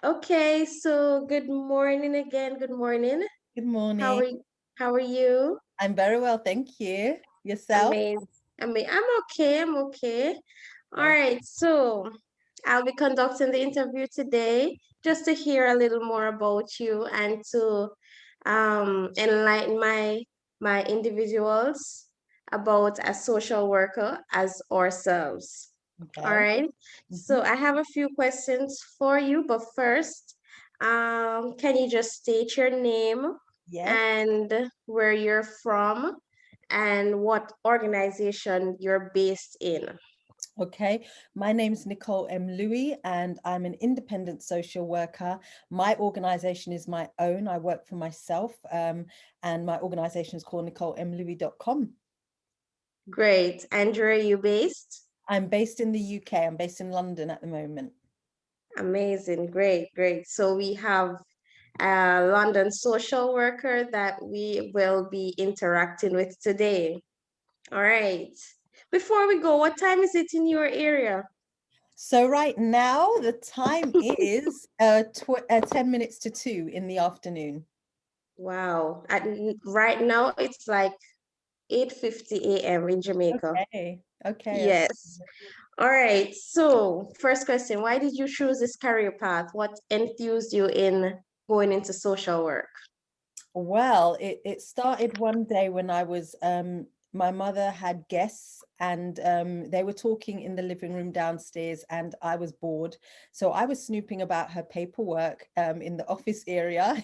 Okay, so good morning again. Good morning. Good How morning. are you? How are you? I'm very well, thank you. Yourself? Amazing. I'm okay. I'm okay. All Good. right, so I'll be conducting the interview today just to hear a little more about you and to enlighten my individuals about a social worker as ourselves. All Okay. right. Hmm. So I have a few questions for you, but first, can you just state your name Yes. and where you're from and what organization you're based in? Okay. My name's Nicole M. Louis, and I'm an independent social worker. My organization is my own. I work for myself, and my organization is called NicoleMLouis.com. Great. And where are you based? I'm based in the UK. I'm based in London at the moment. Amazing. Great, great. So we have a London social worker that we will be interacting with today. All right. Before we go, what time is it in your area? So right now, the time is 10 minutes to 2 in the afternoon. Wow. Right now it's like 8:50 a.m. in Jamaica. Okay. Okay. Yes. All right. So, first question, why did you choose this career path? What enthused you in going into social work? Well, it started one day when my mother had guests and they were talking in the living room downstairs and I was bored. So I was snooping about her paperwork in the office area.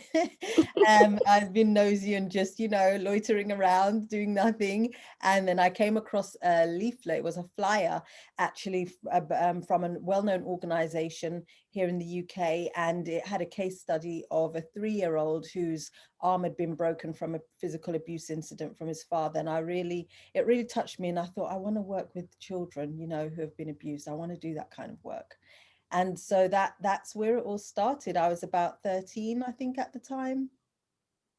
I've been nosy and just, loitering around, doing nothing. And then I came across a leaflet. It was a flyer actually from a well-known organization here in the UK. And it had a case study of a 3-year-old whose arm had been broken from a physical abuse incident from his father. And it really touched me. And I thought, I want to work with children, who have been abused. I want to do that kind of work. And so that's where it all started. I was about 13, I think, at the time.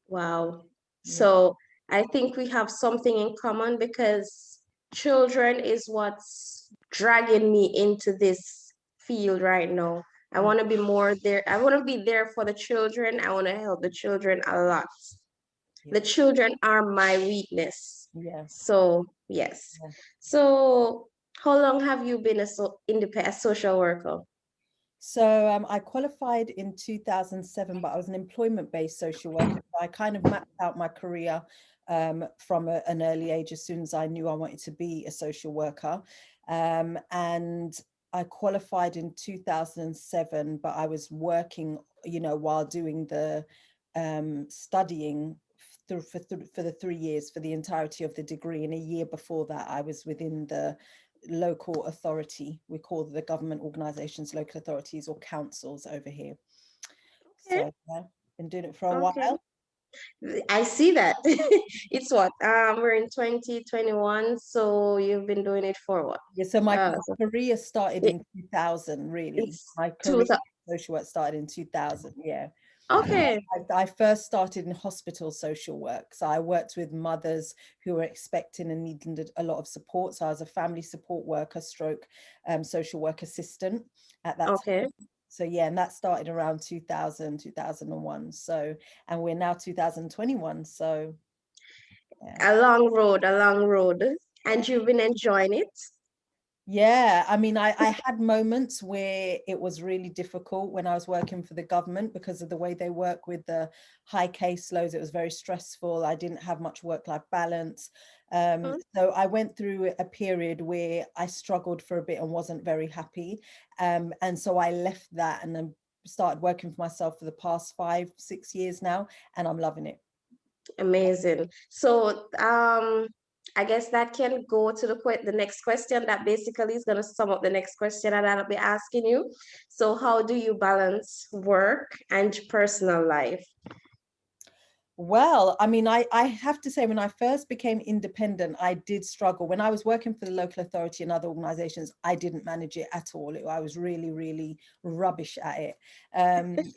Wow. Yeah. So, I think we have something in common because children is what's dragging me into this field right now. I Mm. want to be more there. I want to be there for the children. I want to help the children a lot. Yeah. The children are my weakness. Yeah. So, yes. Yeah. So, how long have you been a social worker? So I qualified in 2007, but I was an employment-based social worker. So I kind of mapped out my career from an early age as soon as I knew I wanted to be a social worker. And I qualified in 2007, but I was working, while doing the studying for the 3 years for the entirety of the degree. And a year before that, I was within the local authority. We call the government organizations local authorities or councils over here. Okay. So yeah, been doing it for a Okay. while. I see that. It's what? We're in 2021, so you've been doing it for what? Yeah, so my So career started it, in 2000, really. it's My two career thousand. in social work started in 2000, yeah. Okay. I first started in hospital social work. So I worked with mothers who were expecting and needed a lot of support. So I was a family support worker stroke social work assistant at that Okay. time. So yeah, and that started around 2000, 2001. So, and we're now 2021. So yeah. A long road, a long road. Yeah. And you've been enjoying it? Yeah, I mean, I had moments where it was really difficult when I was working for the government because of the way they work with the high caseloads. It was very stressful. I didn't have much work-life balance. Mhm. So I went through a period where I struggled for a bit and wasn't very happy. And so I left that and then started working for myself for the past 5, 6 years now, and I'm loving it. Amazing. So, I guess that can go to the next question that basically is going to sum up the next question that I'll be asking you. So, how do you balance work and personal life? Well, I mean, I have to say, when I first became independent, I did struggle. When I was working for the local authority and other organizations, I didn't manage it at all. I was really, really rubbish at it. And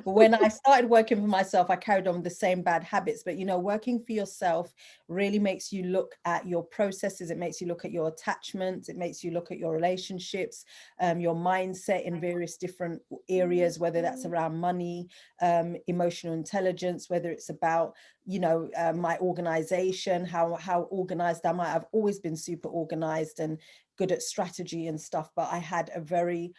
When I started working for myself, I carried on with the same bad habits. But, you know, working for yourself really makes you look at your processes. It makes you look at your attachments. It makes you look at your relationships, your mindset in various different areas, whether that's around money, emotional intelligence, whether it's about, you know, my organization, how organized am I? I've always been super organized and good at strategy and stuff, but I had a very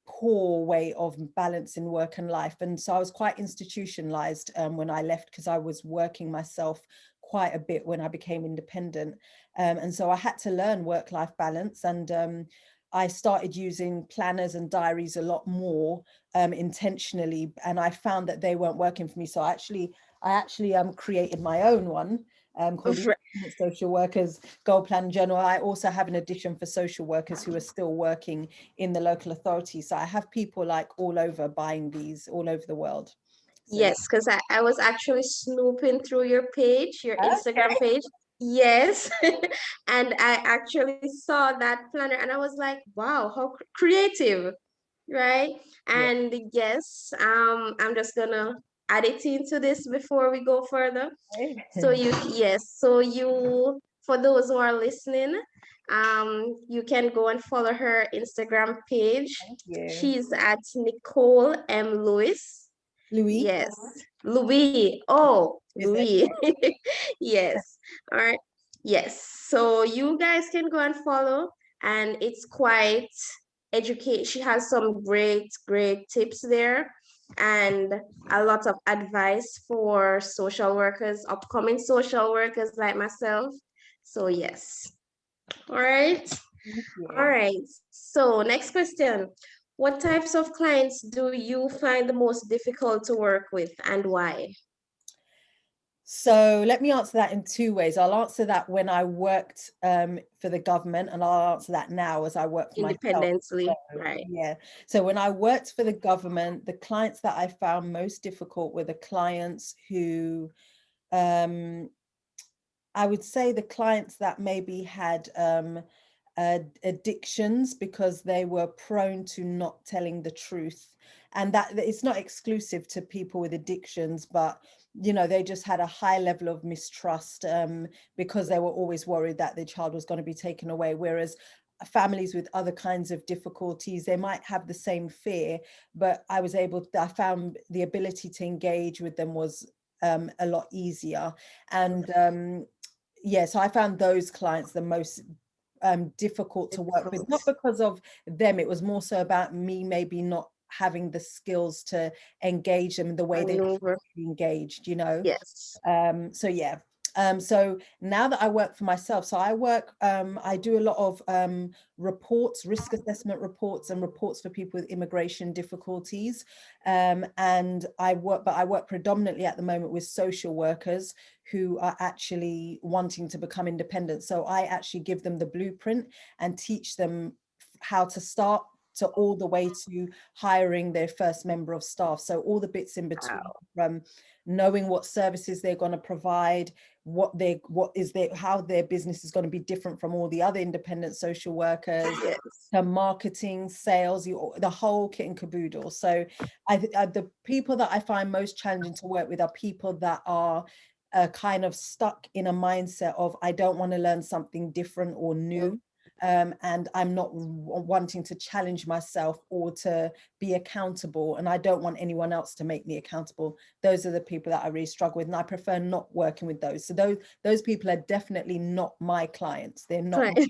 poor way of balancing work and life. And so I was quite institutionalized when I left, because I was working myself quite a bit when I became independent. And so I had to learn work-life balance. And I started using planners and diaries a lot more intentionally. And I found that they weren't working for me. So I actually created my own one called the Independent Social Workers Goal Plan Journal. I also have an edition for social workers who are still working in the local authority. So I have people like all over buying these all over the world. So yeah. Yes, because I was actually snooping through your page, your Okay. Instagram page. Yes. And I actually saw that planner and I was like, wow, how creative, right? Yeah. And yes, I'm just gonna add it into this before we go further. So Okay. you, yes, so you, for those who are listening, you can go and follow her Instagram page. Thank you. She's at Nicole M. Lewis. Louis, Yes. Louis. Oh, is it? Louis. Yes. All right. Yes. So you guys can go and follow, and it's quite educate. She has some great tips there, and a lot of advice for social workers, upcoming social workers like myself. So yes. All right. Thank All you. right. So next question. What types of clients do you find the most difficult to work with and why? So let me answer that in two ways. I'll answer that when I worked for the government, and I'll answer that now as I work for myself. Independently, So, right? yeah. So when I worked for the government, the clients that I found most difficult were the clients who, um, I would say the clients that maybe had addictions, because they were prone to not telling the truth. And that it's not exclusive to people with addictions, but you know, they just had a high level of mistrust because they were always worried that their child was going to be taken away. Whereas families with other kinds of difficulties, they might have the same fear, but I found the ability to engage with them was a lot easier. And yeah, so I found those clients the most difficult to work with, not Difficult. because of them. It was more so about me maybe not having the skills to engage them the way they should Maneuver. be engaged, you know. Yes. So yeah. So now that I work for myself, so I do a lot of reports, risk assessment reports, and reports for people with immigration difficulties. And I work predominantly at the moment with social workers who are actually wanting to become independent. So I actually give them the blueprint and teach them how to start to all the way to hiring their first member of staff. So all the bits in between, Wow. from knowing what services they're going to provide, how their business is going to be different from all the other independent social workers, Yes. to marketing, sales, the whole kit and caboodle. So the people that I find most challenging to work with are people that are kind of stuck in a mindset of, I don't want to learn something different or new. And I'm not wanting to challenge myself or to be accountable, and I don't want anyone else to make me accountable. Those are the people that I really struggle with, and I prefer not working with those. So those people are definitely not my clients. They're not Right.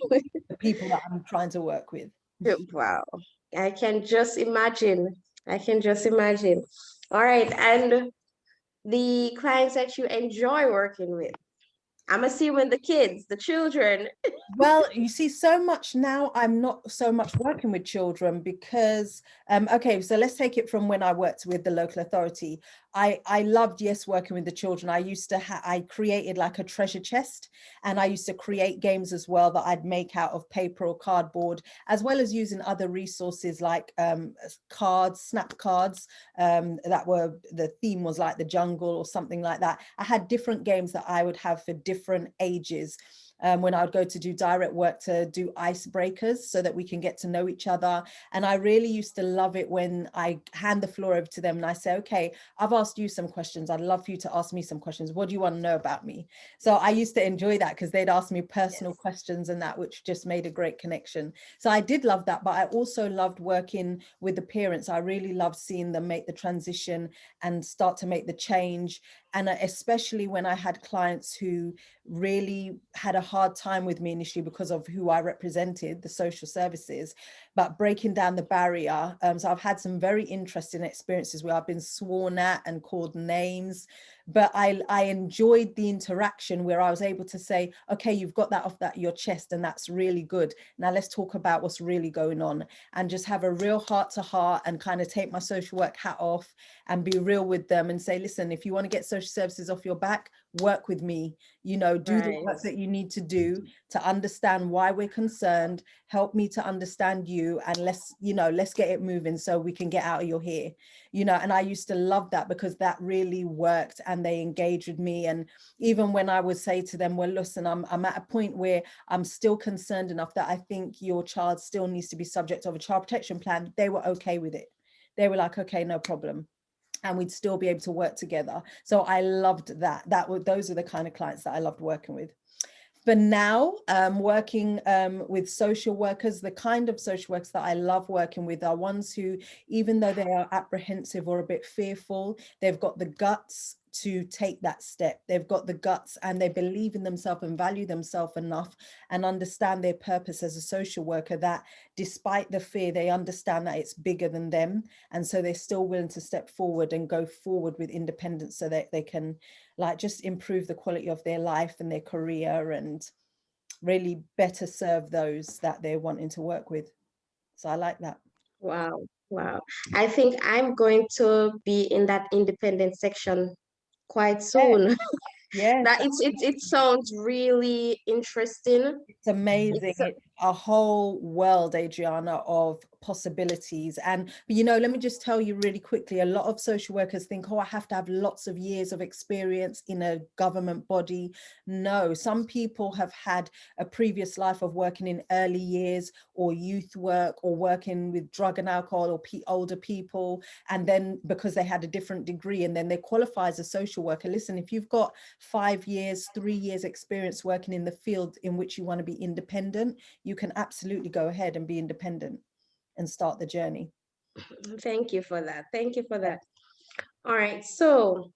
the people that I'm trying to work with. Wow. I can just imagine. I can just imagine. All right. And the clients that you enjoy working with, I'm assuming the kids, the children. Well, you see, so much now I'm not so much working with children because, okay, so let's take it from when I worked with the local authority. I loved, yes, working with the children. I used to I created like a treasure chest, and I used to create games as well that I'd make out of paper or cardboard, as well as using other resources like cards, snap cards, that were, the theme was like the jungle or something like that. I had different games that I would have for different ages. when I would go to do direct work, to do icebreakers so that we can get to know each other. And I really used to love it when I hand the floor over to them and I say, okay, I've asked you some questions. I'd love for you to ask me some questions. What do you want to know about me? So I used to enjoy that because they'd ask me personal Yes. questions and that, which just made a great connection. So I did love that, but I also loved working with the parents. I really loved seeing them make the transition and start to make the change. And especially when I had clients who really had a hard time with me initially because of who I represented, the social services, but breaking down the barrier. So I've had some very interesting experiences where I've been sworn at and called names, but I enjoyed the interaction where I was able to say, okay, you've got that off your chest and that's really good. Now let's talk about what's really going on, and just have a real heart to heart and kind of take my social work hat off and be real with them and say, listen, if you want to get social services off your back, work with me, do the Right. work that you need to do to understand why we're concerned, help me to understand you, and let's get it moving so we can get out of your hair. And I used to love that because that really worked and they engaged with me. And even when I would say to them, well, listen, I'm at a point where I'm still concerned enough that I think your child still needs to be subject of a child protection plan, they were okay with it. They were like, okay, no problem, and we'd still be able to work together. So I loved that. Those are the kind of clients that I loved working with. For now, working with social workers, the kind of social workers that I love working with are ones who, even though they are apprehensive or a bit fearful, they've got the guts to take that step. They've got the guts and they believe in themselves and value themselves enough and understand their purpose as a social worker, that despite the fear, they understand that it's bigger than them. And so they're still willing to step forward and go forward with independence so that they can just improve the quality of their life and their career and really better serve those that they're wanting to work with. So I like that. Wow. Wow. I think I'm going to be in that independent section quite Yeah. soon. Yes, That it sounds really interesting. it's amazing. It's It's a whole world, Adriana, of possibilities. And let me just tell you really quickly, a lot of social workers think, oh, I have to have lots of years of experience in a government body. No, some people have had a previous life of working in early years or youth work or working with drug and alcohol or older people. And then because they had a different degree and then they qualify as a social worker. Listen, if you've got 5 years, 3 years experience working in the field in which you want to be independent, you can absolutely go ahead and be independent and start the journey. Thank you for that. Thank you for that. All right. So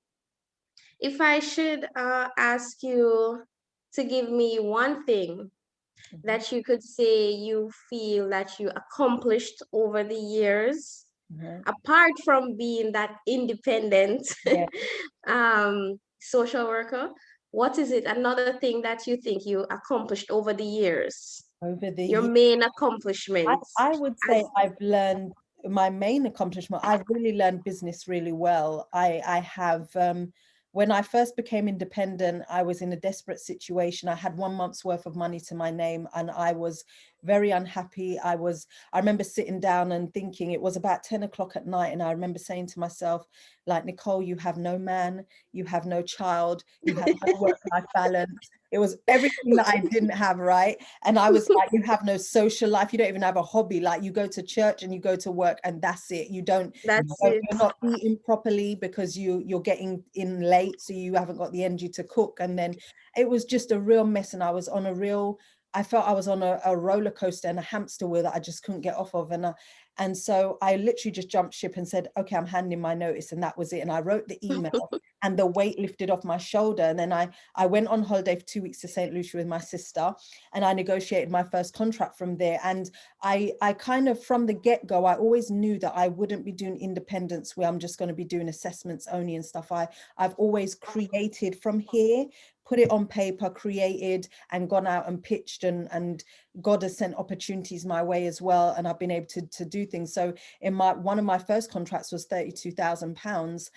if I should ask you to give me one thing Mhm, that you could say you feel that you accomplished over the years, mhm. apart from being that independent Yeah, social worker, what is it? Another thing that you think you accomplished over the years? over the Your years, main I, accomplishments I would say as I've learned my main accomplishment. I've really learned business really well. I have, when I first became independent, I was in a desperate situation. I had 1 month's worth of money to my name and I was very unhappy. I remember sitting down and thinking, it was about 10 o'clock at night. And I remember saying to myself, like, Nicole, you have no man, you have no child, you have no work-life balance. It was everything that I didn't have, right? And I was like, you have no social life, you don't even have a hobby. Like, you go to church and you go to work and that's it. that's it. You're not eating properly because you're getting in late, so you haven't got the energy to cook. And then it was just a real mess. And I felt I was on a roller coaster and a hamster wheel that I just couldn't get off of. And so I literally just jumped ship and said, okay, I'm handing my notice. And that was it. And I wrote the email and the weight lifted off my shoulder. And then I went on holiday for 2 weeks to St. Lucia with my sister and I negotiated my first contract from there. And I kind of, from the get-go, I always knew that I wouldn't be doing independence where I'm just going to be doing assessments only and stuff. I've always created from here, put it on paper, created and gone out and pitched, and God has sent opportunities my way as well. And I've been able to do things. So one of my first contracts was £32,000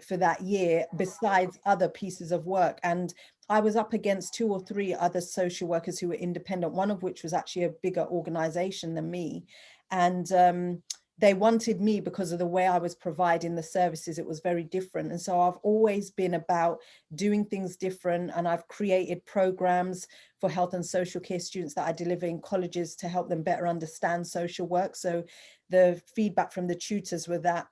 for that year, besides other pieces of work. And I was up against 2 or 3 other social workers who were independent, one of which was actually a bigger organization than me. And they wanted me because of the way I was providing the services. It was very different. And so I've always been about doing things different. And I've created programs for health and social care students that I deliver in colleges to help them better understand social work. So the feedback from the tutors were that,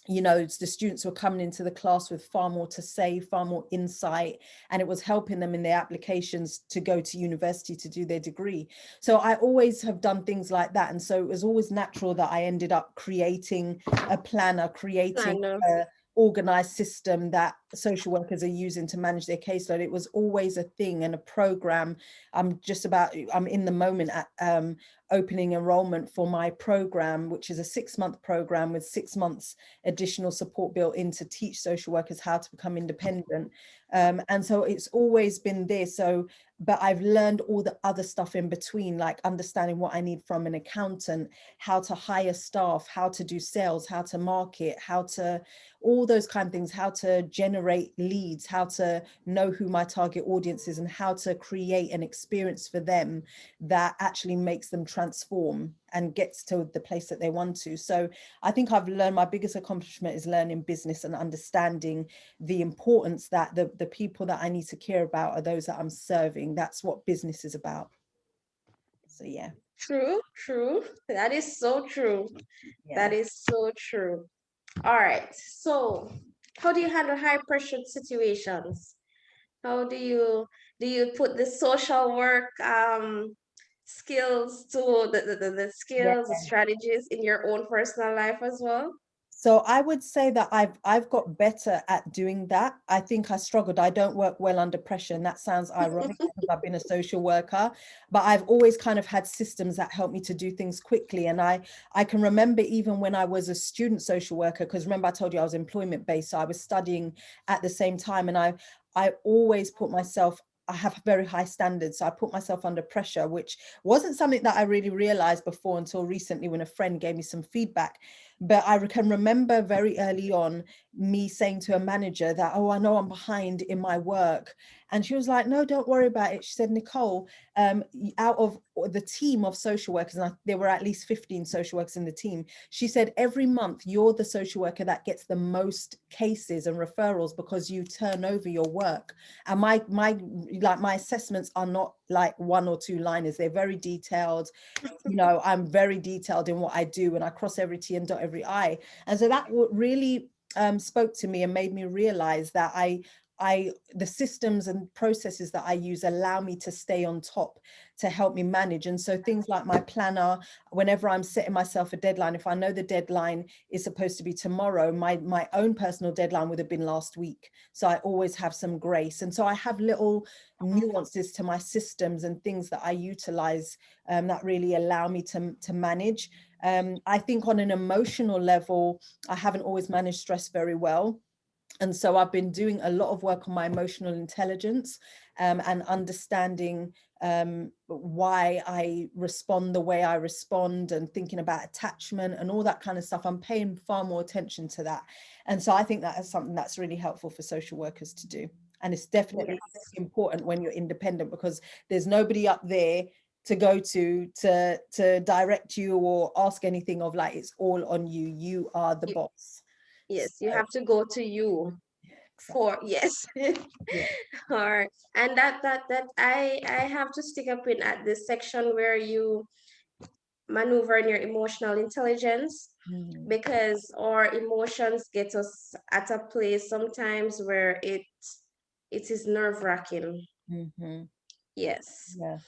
you know, the students were coming into the class with far more to say, far more insight, and it was helping them in their applications to go to university to do their degree. So I always have done things like that. And so it was always natural that I ended up creating a planner, creating Kind of. a organized system that social workers are using to manage their caseload. It was always a thing and a program. I'm in the moment at opening enrollment for my program, which is a 6-month program with 6 months additional support built in to teach social workers how to become independent. And so it's always been there. So, but I've learned all the other stuff in between, like understanding what I need from an accountant, how to hire staff, how to do sales, how to market, how to, all those kind of things, how to generate leads, how to know who my target audience is, and how to create an experience for them that actually makes them transform and gets to the place that they want to. So I think I've learned, my biggest accomplishment is learning business and understanding the importance that the people that I need to care about are those that I'm serving. That's what business is about. So yeah. True, true. That is so true. That Yeah. is so true. All right. So, how do you handle high pressure situations? How do you put the social work skills to the Yeah. skills, the strategies in your own personal life as well? So I would say that I've got better at doing that. I think I struggled. I don't work well under pressure, and that sounds ironic because I've been a social worker, but I've always kind of had systems that help me to do things quickly. And I can remember even when I was a student social worker, because remember I told you I was employment based, so I was studying at the same time, and I always put myself, I have very high standards. So I put myself under pressure, which wasn't something that I really realized before until recently when a friend gave me some feedback. But I can remember very early on me saying to a manager that, oh, I know I'm behind in my work. And she was like, no, don't worry about it. She said, Nicole, out of the team of social workers, and there were at least 15 social workers in the team, she said, every month you're the social worker that gets the most cases and referrals because you turn over your work. And my assessments are not like 1 or 2 liners. They're very detailed. You know, I'm very detailed in what I do, and I cross every T and dot every I. And so that really spoke to me and made me realize that the systems and processes that I use allow me to stay on top, to help me manage. And so things like my planner, whenever I'm setting myself a deadline, if I know the deadline is supposed to be tomorrow, my own personal deadline would have been last week. So I always have some grace. And so I have little nuances to my systems and things that I utilize that really allow me to manage. I think on an emotional level, I haven't always managed stress very well. And so I've been doing a lot of work on my emotional intelligence and understanding why I respond the way I respond, and thinking about attachment and all that kind of stuff. I'm paying far more attention to that. And so I think that is something that's really helpful for social workers to do. And it's definitely Yes. important when you're independent, because there's nobody up there to go to direct you or ask anything of, like, it's all on you. You are the You, boss. So, yes, you have to go to you exactly. for yes. Yeah. All right. And that I have to stick up in at this section where you maneuver in your emotional intelligence, Mhm. because our emotions get us at a place sometimes where it is nerve-wracking. Mhm. Yes. Yeah.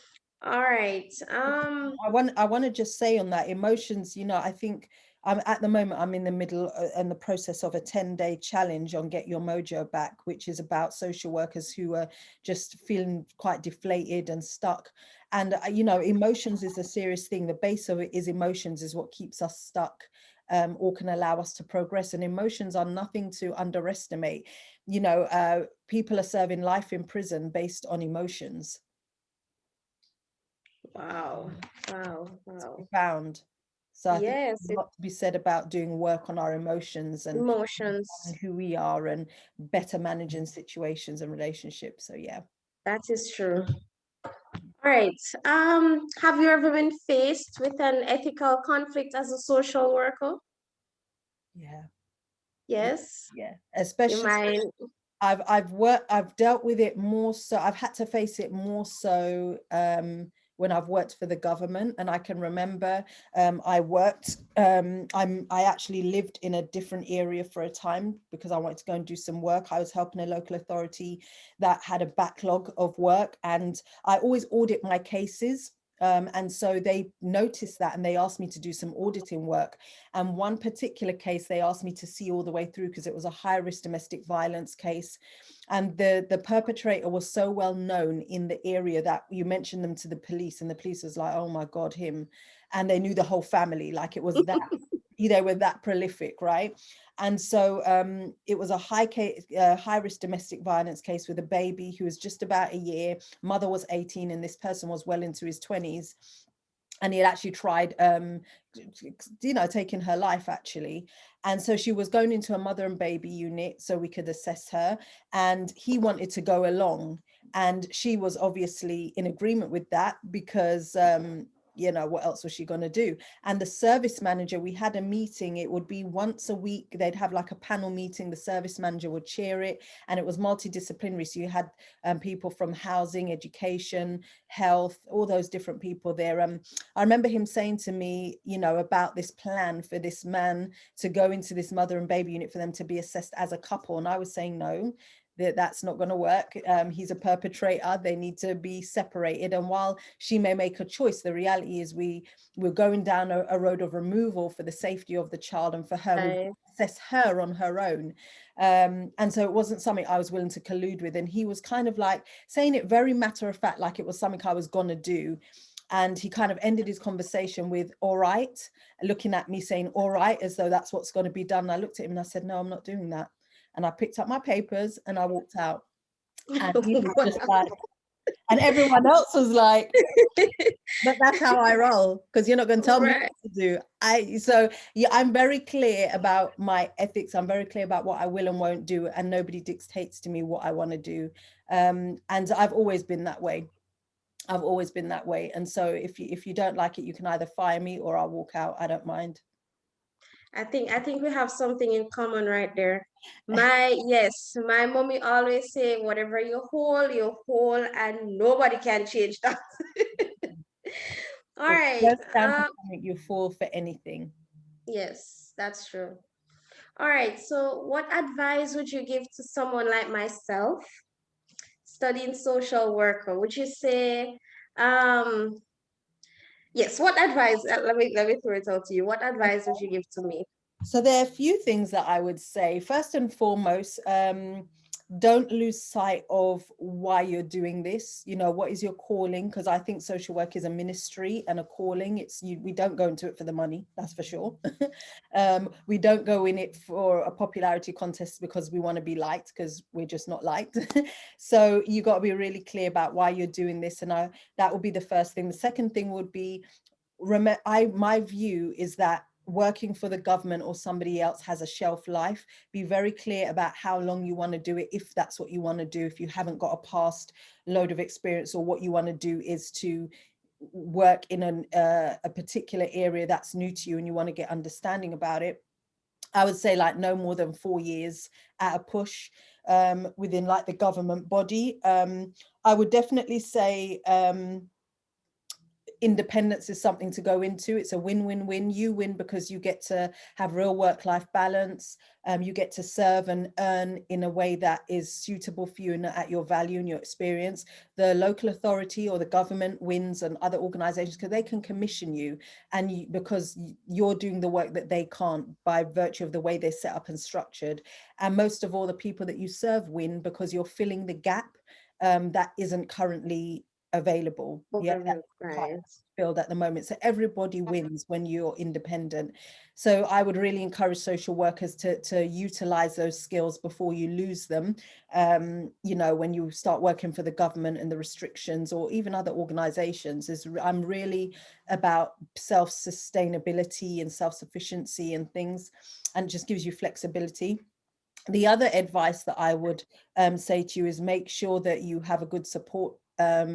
All right. I want to just say on that, emotions, I think I'm at the moment, I'm in the middle and the process of a 10-day challenge on Get Your Mojo Back, which is about social workers who are just feeling quite deflated and stuck. And emotions is a serious thing. The base of it is emotions, is what keeps us stuck. Or can allow us to progress, and emotions are nothing to underestimate. People are serving life in prison based on emotions. Wow. Wow. Wow. Profound. So I think Yes, there's a lot to be said about doing work on our emotions and emotions. who we are, and better managing situations and relationships. So yeah. That is true. All right. Have you ever been faced with an ethical conflict as a social worker? Yeah. Yes. Yeah. You Especially mind? I've dealt with it more so, I've had to face it more so when I've worked for the government. And I can remember I actually lived in a different area for a time because I wanted to go and do some work. I was helping a local authority that had a backlog of work, and I always audit my cases. And so they noticed that and they asked me to do some auditing work. And one particular case, they asked me to see all the way through because it was a high risk domestic violence case. And the perpetrator was so well known in the area that you mentioned them to the police, and the police was like, oh my God, him. And they knew the whole family, like it was that, they were that prolific, right? And so it was a high risk domestic violence case with a baby who was just about a year. Mother was 18, and this person was well into his 20s. And he had actually tried taking her life actually. And so she was going into a mother and baby unit so we could assess her, and he wanted to go along, and she was obviously in agreement with that because what else was she going to do? And the service manager, we had a meeting, it would be once a week, they'd have like a panel meeting, the service manager would chair it, and it was multidisciplinary. So you had people from housing, education, health, all those different people there. I remember him saying to me, about this plan for this man to go into this mother and baby unit for them to be assessed as a couple. And I was saying, no, that's not going to work. He's a perpetrator. They need to be separated. And while she may make a choice, the reality is we're going down a road of removal for the safety of the child and for her. We Right. assess her on her own. And so it wasn't something I was willing to collude with. And he was kind of like saying it very matter of fact, like it was something I was going to do. And he kind of ended his conversation with, all right, looking at me saying, all right, as though that's what's going to be done. And I looked at him and I said, no, I'm not doing that. And I picked up my papers and I walked out. And he was just like, and everyone else was like, but that's how I roll, because you're not going to tell me Right. what to do. So yeah, I'm very clear about my ethics. I'm very clear about what I will and won't do, and nobody dictates to me what I want to do. And I've always been that way. I've always been that way. And so if you don't like it, you can either fire me or I'll walk out. I don't mind. I think we have something in common right there. My mommy always say, whatever you hold, and nobody can change that. All It right. goes down to something, you fall for anything. Yes, that's true. All right. So, what advice would you give to someone like myself studying social worker? Would you say, um, yes, what advice? Let me throw it out to you. What advice would you give to me? So there are a few things that I would say. First and foremost, don't lose sight of why you're doing this. What is your calling? Because I think social work is a ministry and a calling. We don't go into it for the money, that's for sure. We don't go in it for a popularity contest because we want to be liked, because we're just not liked. So you got to be really clear about why you're doing this, and that would be the first thing. The second thing would be, my view is that working for the government or somebody else has a shelf life. Be very clear about how long you want to do it, if that's what you want to do. If you haven't got a past load of experience, or what you want to do is to work in a particular area that's new to you and you want to get understanding about it, I would say like no more than 4 years at a push within like the government body. I would definitely say independence is something to go into. It's a win-win-win. You win because you get to have real work-life balance. You get to serve and earn in a way that is suitable for you and at your value and your experience. The local authority or the government wins, and other organizations, because they can commission you, and because you're doing the work that they can't by virtue of the way they're set up and structured. And most of all, the people that you serve win because you're filling the gap that isn't currently available. Yeah, that Overview, can't right. filled at the moment. So everybody wins when you're independent. So I would really encourage social workers to utilize those skills before you lose them. When you start working for the government and the restrictions, or even other organizations, I'm really about self-sustainability and self-sufficiency and things, and it just gives you flexibility. The other advice that I would say to you is make sure that you have a good support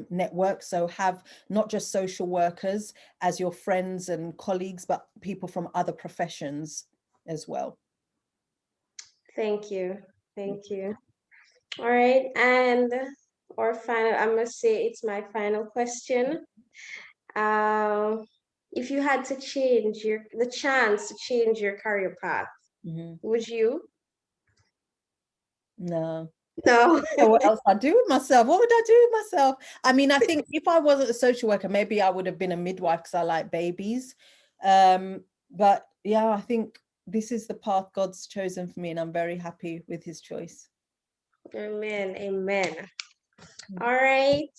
network. So have not just social workers as your friends and colleagues, but people from other professions as well. Thank you. Thank you. All right, and our final, I must say it's my final question. Um, if you had to change the chance to change your career path, Mhm. would you? No. No. Know what else I'd do with myself? What would I do with myself? I mean, I think if I wasn't a social worker, maybe I would have been a midwife because I like babies. But yeah, I think this is the path God's chosen for me, and I'm very happy with his choice. Amen. Amen. Mm. All right.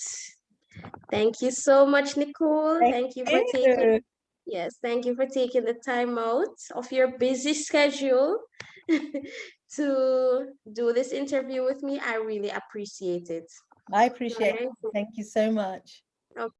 Thank you so much, Nicole. Thank Thank you for taking, you. yes, thank you for taking the time out of your busy schedule to do this interview with me. I really appreciate it. I All appreciate right. it. Thank you so much.